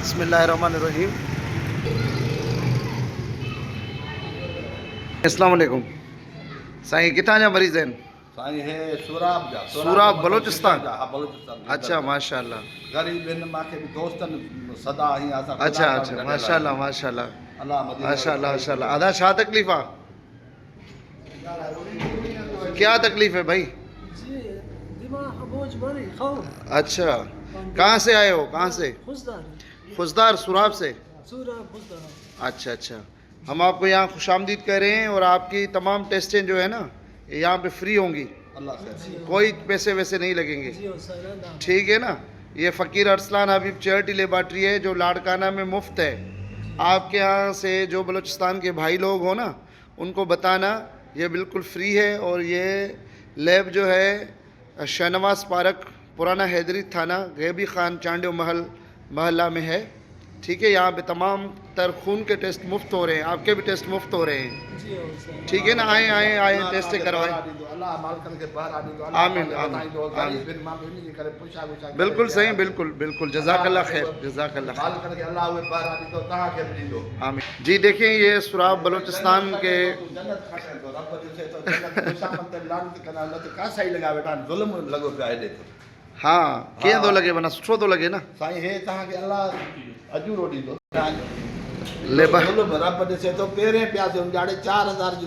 बिस्मिल्लाहिर्रहमानिर्रहीम। अस्सलाम वालेकुम। साईं किथां जा मरीज़ आहिनि? साईं हे सूराब जा सूराब बलोचिस्तान। हा बलोचिस्तान अच्छा माशाल्लाह। ग़रीब आहिनि मांखे बि दोस्तनि सदा हीअं असां अच्छा अच्छा माशाल्लाह माशाल्लाह अलाह मदीना माशाल्लाह माशाल्लाह। आधा छा तकलीफ़ आहे? क्या तकलीफ़ है भाई? जी दिमाग बोझ बड़ी खाओ। अच्छा कहाँ से आए हो? कहाँ से? खुशदार सुराब से। अच्छा अच्छा। हम आपको यहाँ खुशामदीद कह रहे हैं और आपकी तमाम टेस्टें जो है ना यहाँ पे फ्री होंगी, अल्लाह से कोई पैसे वैसे नहीं लगेंगे, ठीक है ना। ये फ़कीर अरसलान हबीब चैरिटी लेबॉर्ट्री है जो लाड़काना में मुफ्त है। आपके यहाँ से जो बलूचिस्तान के भाई लोग हो ना उनको बताना ये बिल्कुल फ्री है। और ये लैब जो है शाहनवाज पार्क पुराना हैदरी थाना गैबी खान चांडियो महल्ला में है, ठीक है। यहाँ पे तमाम तर खून के टेस्ट मुफ्त हो रहे हैं, आपके भी टेस्ट मुफ्त हो रहे हैं, ठीक है ना। आए आए आए टेस्ट करवाएं। आमीन आमीन। बिल्कुल सही, बिल्कुल बिल्कुल। जज़ाकल्लाह खैर, जज़ाकल्लाह खैर। आमीन जी। देखिए ये सुराब बलूचिस्तान के हाँ कीअं थो लॻे? माना सुठो थो लॻे न साईं हे तव्हांखे अलाह अजूरो ॾींदो। लेबर रब ॾिसे थो पहिरें पियासीं उनजाड़े 4000 जी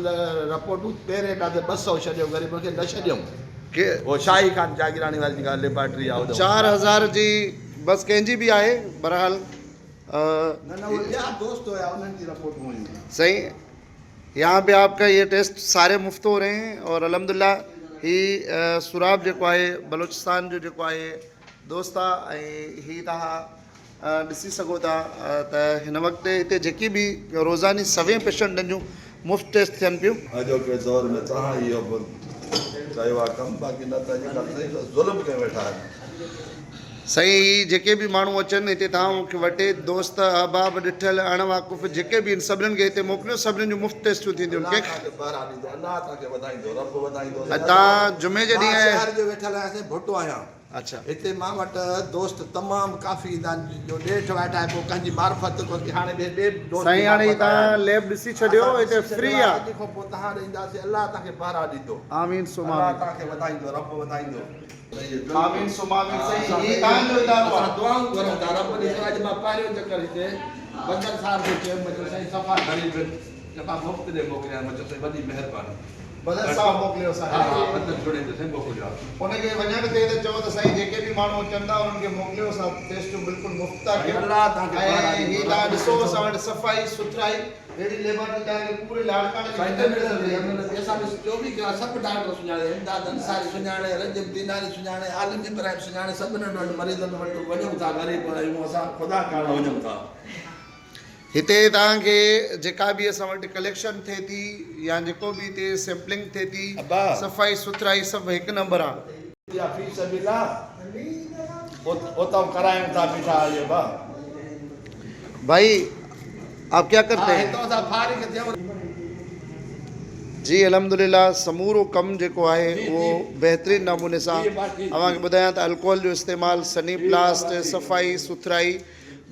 रिपोर्टूं पहिरें पियासीं 200 छॾियो ग़रीब खे न छॾियऊं के वो शाही खान जागीरानी वारी जेका लेबॉर्ट्री आहे 4000 जी बस कंहिंजी बि आहे बहरहाल। न न उहे ॿिया दोस्त हुया उन्हनि जी रिपोर्टूं हुयूं। सही। यहाँ पे आपका ये टेस्ट सारे मुफ्त हो रहे हैं और अल्हम्दुलिल्लाह ही सुराब जेको आहे बलूचिस्तान जो जेको आहे दोस्त आहे ऐं ही तव्हां ॾिसी सघो था त हिन वक़्तु हिते जेकी बि रोज़ानी 100 पेशेंटनि जूं मुफ़्त टेस्ट थियनि पियूं। अॼोके दौर में तव्हां इहो कयो आहे कमु, बाक़ी न त अॼुकल्ह ज़ुल्म कयो वेठा आहिनि। सही। जेके बि माण्हू अचनि हिते तव्हां वटि दोस्त अहबाब ॾिठल अणवाक़ुफ़ जेके बि आहिनि सभिनीनि खे हिते मोकिलियो, सभिनीनि जूं मुफ़्त टेस्टियूं थींदियूं। तव्हां जुमे जे ॾींहुं वेठल आहियां भुटो आहियां। अच्छा हिते मां वटि दोस्त तमामु काफ़ी ईंदा आहिनि जो ॾेठि वेठा आहे पोइ कंहिंजी मार्फत कोन्हे। हाणे साईं हाणे तव्हां लैब ॾिसी छॾियो, हिते फ्री आहे। खां पोइ तव्हां ईंदासीं अलाह तव्हांखे बहारा ॾींदो। आमीन सुमा तव्हांखे वधाईंदो, रब वधाईंदो। आमीन सुमा आमीन। सही। ये तव्हांजो इदारो आहे। दुआऊं करूं था रब ॾिसो। अॼु मां पहिरियों चकर हिते बदर साहिब खे चयो मुंहिंजो साईं सफ़ा ग़रीब जेका मुफ़्त ॾे मोकिलिया मुंहिंजो साईं वॾी महिरबानी। बदर साहिब मोकिलियो साईं। हा बदर जोड़े ते मोकिलियो आहे। उनखे वञण ते त चओ त साईं जेके बि माण्हू अचनि था उन्हनि खे मोकिलियो, असां टेस्टियूं बिल्कुलु मुफ़्त था कयूं। अलाह तव्हांखे ऐं हीअ तव्हां ॾिसो असां वटि सफ़ाई सुथराई अहिड़ी लेबॉर्ट्री तव्हांखे पूरे लाड़काने में असां जो बि सभु डॉक्टर सुञाणे, इमदाद अंसारी सुञाणे, रजब दीनारी सुञाणे, आलिम इब्राहिम सुञाणे, सभिनी वटि मरीज़नि वटि वञूं था। ग़रीब आहियूं असां ख़ुदा करणु वञूं था। हिते तव्हांखे जेका बि असां वटि कलेक्शन थिए थी या जेको बि हिते सैम्पलिंग थिए थी, सफ़ाई सुथराई सभु हिकु नंबर आहे। फीस मिला उतां करायूं था बीठा ये बा भाई आप क्या करते हैं? जी अल्हम्दुलिल्लाह समूरो कमु जेको आहे उहो बहितरीनु नमूने सां अव्हांखे ॿुधायां त अल्कोहल जो इस्तेमालु, सनी प्लास्ट, सफ़ाई सुथराई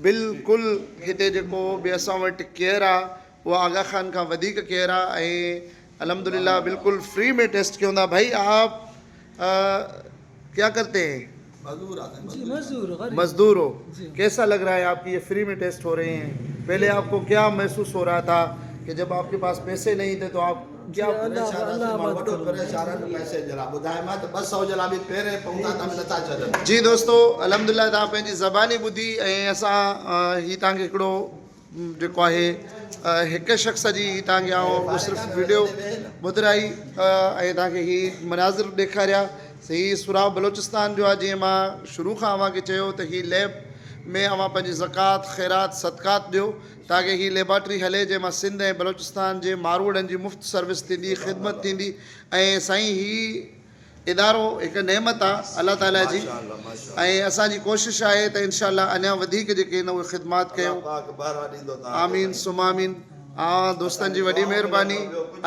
बिल्कुलु हिते जेको बि असां वटि केयर आहे उहा आगा खान खां वधीक केयर आहे। ऐं अल्हम्दुलिल्लाह बिल्कुलु फ्री में टेस्ट कयूं था। भाई आप क्या करते हैं? मजदूर हो। कैसा लग रहा है आपकी ये फ्री में टेस्ट हो रहे हैं? पहले आपको क्या महसूस हो रहा था कि जब आपके पास पैसे नहीं थे तो आप क्या? जी दोस्तों अल्हम्दुलिल्लाह तव्हां पंहिंजी ज़बानी ॿुधी ऐं असां ही तव्हांखे हिकिड़ो जेको आहे हिकु शख़्स जी तव्हांखे आउं सिर्फ़ु वीडियो ॿुधाई ऐं तव्हांखे ही मनाज़िर ॾेखारिया। ही सुराब बलूचिस्तान जो आहे। जीअं मां शुरू खां अव्हांखे चयो त ही लैब में अव्हां पंहिंजी ज़कात ख़ैरात सदक़ात ॾियो ताकी ही लेबॉर्ट्री हले जंहिंमां सिंध ऐं बलूचिस्तान जे मारूड़नि जी मुफ़्त सर्विस थींदी, ख़िदमत थींदी। ऐं साईं ही इदारो हिकु नेमत आहे अलाह ताला जी ऐं असांजी कोशिशि आहे त इंशाअल्लाह अञा वधीक जेके आहिनि उहे ख़िदमत कयूं। आमीन सुमामीन। हाँ दोस्तनि जी वॾी महिरबानी,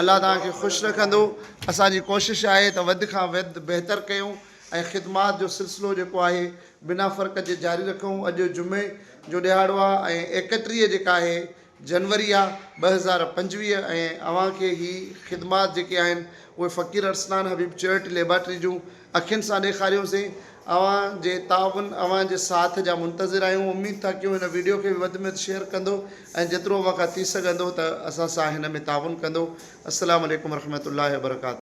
अलाह तव्हांखे ख़ुशि रखंदो। असांजी कोशिशि आहे त वधि खां वधि बहितर कयूं ऐं ख़िदमात जो सिलसिलो जेको आहे बिना फ़र्क़ जे जारी रखूं। अॼु जुमे जो ॾिहाड़ो आहे ऐं 31 जेका आहे जनवरी आहे 2025 ऐं अव्हांखे ही ख़िदमात जेके आहिनि उहे फ़क़ीर अरसलान हबीब चैरिटी लेबॉरेटरी जूं अखियुनि सां ॾेखारियोसीं। अव्हांजे ताउन अव्हांजे साथ जा मुंतज़िर आहियूं। उमेद था कयूं हिन वीडियो खे वधि में वधि शेयर कंदो ऐं जेतिरो वक़्तु थी सघंदो त असां सां हिन में ताउन कंदो। अस्सलामु अलैकुम रहमतुल्लाहि व बरकातहू।